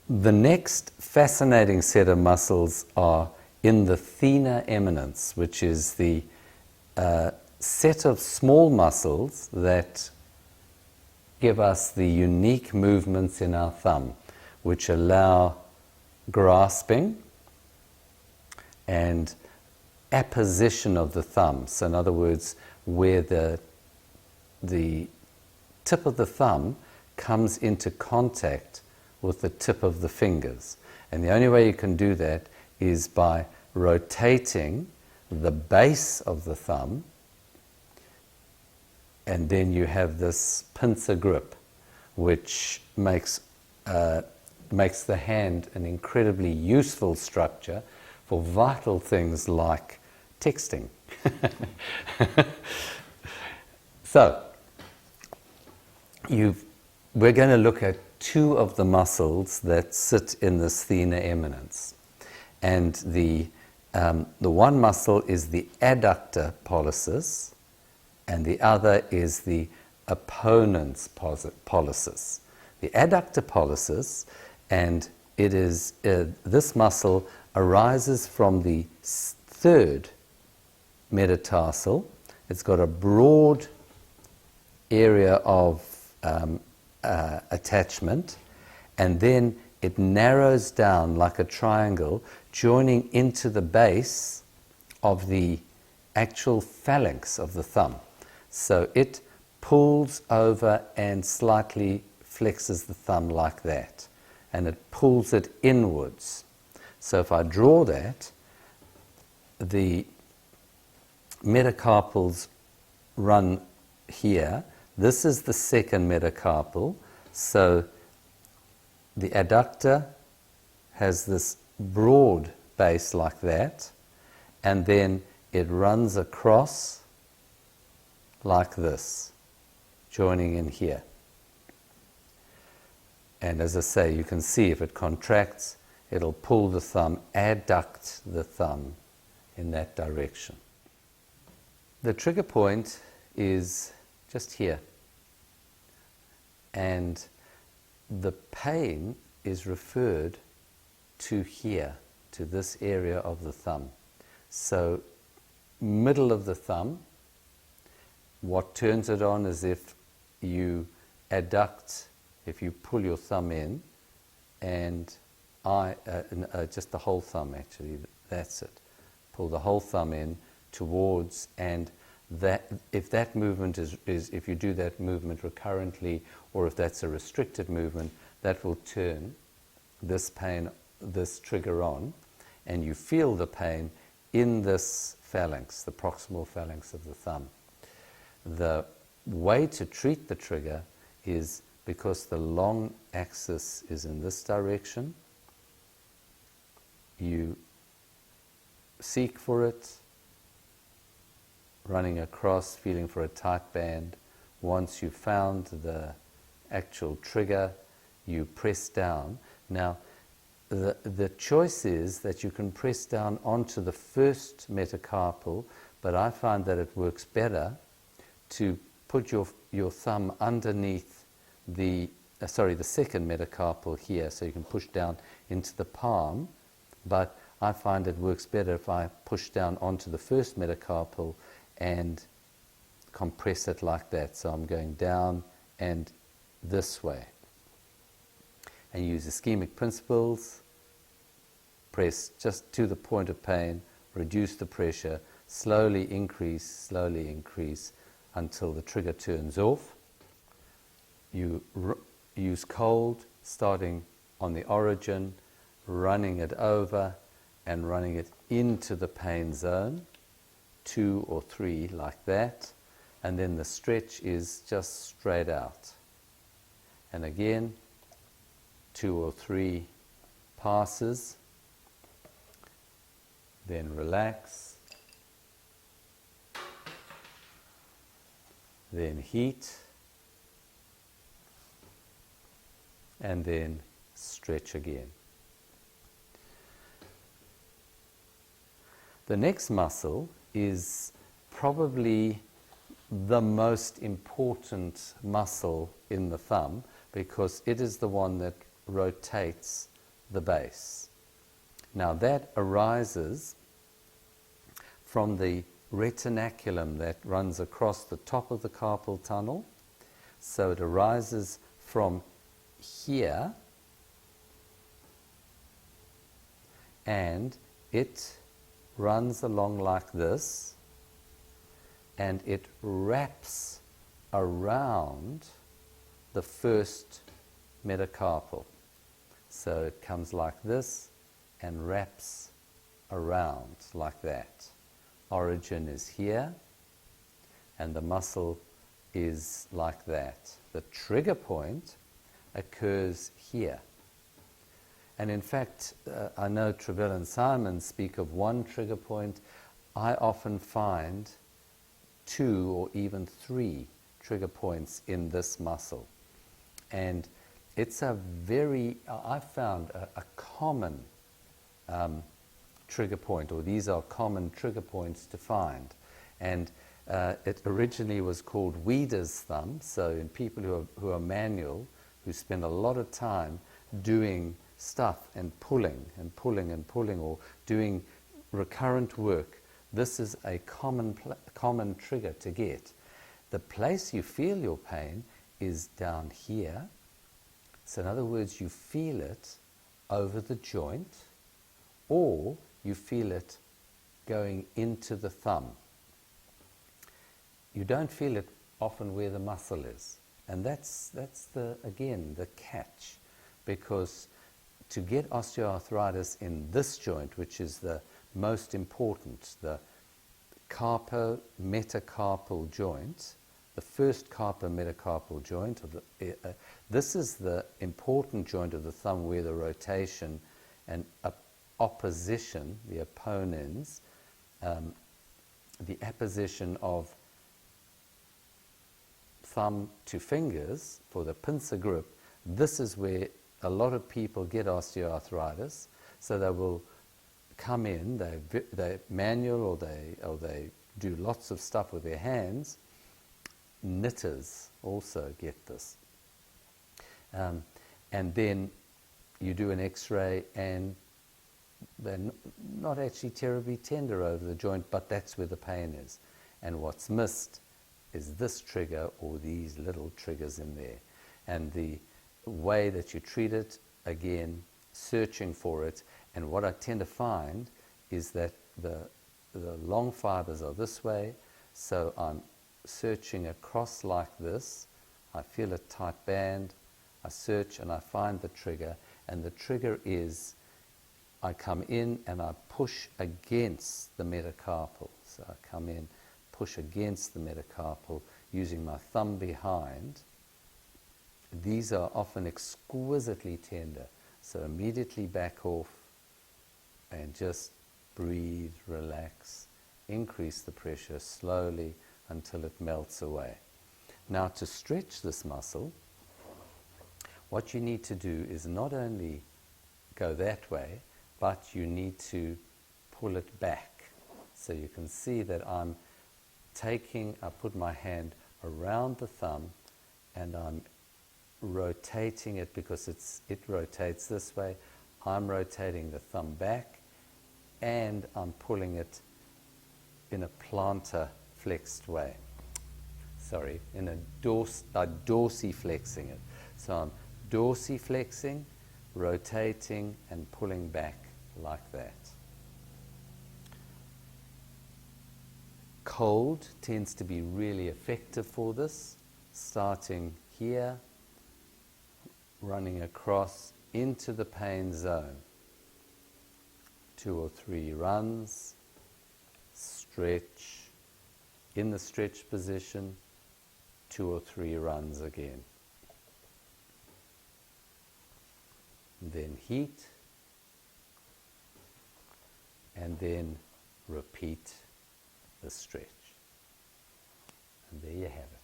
The next fascinating set of muscles are in the Thenar Eminence, which is the set of small muscles that give us the unique movements in our thumb, which allow grasping and apposition of the thumb. So in other words, where the tip of the thumb comes into contact with the tip of the fingers. And the only way you can do that is by rotating the base of the thumb, and then you have this pincer grip, which makes the hand an incredibly useful structure for vital things like texting. So, we're going to look at two of the muscles that sit in this Thenar Eminence. And the one muscle is the adductor pollicis, and the other is the opponent's pollicis. The adductor pollicis, and it is this muscle arises from the third metatarsal. It's got a broad area of attachment, and then it narrows down like a triangle, joining into the base of the actual phalanx of the thumb. So it pulls over and slightly flexes the thumb like that, and it pulls it inwards. So if I draw that, the metacarpals run here. This is the second metacarpal. So the adductor has this broad base like that, and then it runs across like this, joining in here. And as I say, you can see if it contracts, it'll pull the thumb, adduct the thumb in that direction. The trigger point is just here, and the pain is referred to here, to this area of the thumb. So middle of the thumb, what turns it on is if you adduct, if you pull your thumb in, and just the whole thumb actually, that's it. Pull the whole thumb in towards, and that if that movement is if you do that movement recurrently, or if that's a restricted movement, that will turn this trigger on, and you feel the pain in this phalanx, the proximal phalanx of the thumb. The way to treat the trigger is, because the long axis is in this direction, you seek for it, running across, feeling for a tight band. Once you've found the actual trigger, you press down. Now, the choice is that you can press down onto the first metacarpal, but I find that it works better to put your thumb underneath the second metacarpal here, so you can push down into the palm, but I find it works better if I push down onto the first metacarpal and compress it like that. So I'm going down and this way. And use ischemic principles, press just to the point of pain, reduce the pressure, slowly increase until the trigger turns off. You use cold, starting on the origin, running it over and running it into the pain zone, 2 or 3 like that, and then the stretch is just straight out. And again, 2 or 3 passes, then relax, then heat, and then stretch again. The next muscle is probably the most important muscle in the thumb, because it is the one that rotates the base. Now that arises from the retinaculum that runs across the top of the carpal tunnel. So it arises from here, and it runs along like this, and it wraps around the first metacarpal. So it comes like this and wraps around like that. Origin is here, and the muscle is like that. The trigger point occurs here. And in fact, I know Travell and Simon speak of one trigger point. I often find 2 or even 3 trigger points in this muscle. And it's a very, I found a common trigger point, or these are common trigger points to find. And it originally was called Weeder's thumb. So in people who are manual, who spend a lot of time doing stuff and pulling and pulling and pulling, or doing recurrent work, this is a common trigger to get. The place you feel your pain is down here. So in other words, you feel it over the joint, or you feel it going into the thumb. You don't feel it often where the muscle is. And that's again the catch, because to get osteoarthritis in this joint, which is the most important, the carpo-metacarpal joint, the first carpo-metacarpal joint of the, this is the important joint of the thumb where the rotation and opposition, the opponens, the apposition of thumb to fingers for the pincer grip. This is where a lot of people get osteoarthritis. So they will come in, they're manual, or they do lots of stuff with their hands. Knitters also get this. And then you do an x-ray, and they're not actually terribly tender over the joint, but that's where the pain is. And what's missed is this trigger, or these little triggers in there. And the way that you treat it, again, searching for it. And what I tend to find is that the long fibers are this way, so I'm searching across like this. I feel a tight band, I search and I find the trigger, and the trigger is I come in and I push against the metacarpal. So I come in, push against the metacarpal using my thumb behind. These are often exquisitely tender. So immediately back off and just breathe, relax, increase the pressure slowly until it melts away. Now, to stretch this muscle, what you need to do is not only go that way, but you need to pull it back. So you can see that I'm taking, I put my hand around the thumb and I'm rotating it, because it rotates this way. I'm rotating the thumb back, and I'm pulling it in a plantar flexed way. Sorry, in a dorsiflexing it. So I'm dorsiflexing, rotating, and pulling back like that. Cold tends to be really effective for this, starting here, running across into the pain zone. 2 or 3 runs, stretch, in the stretch position, 2 or 3 runs again. Then heat, and then repeat the stretch. And there you have it.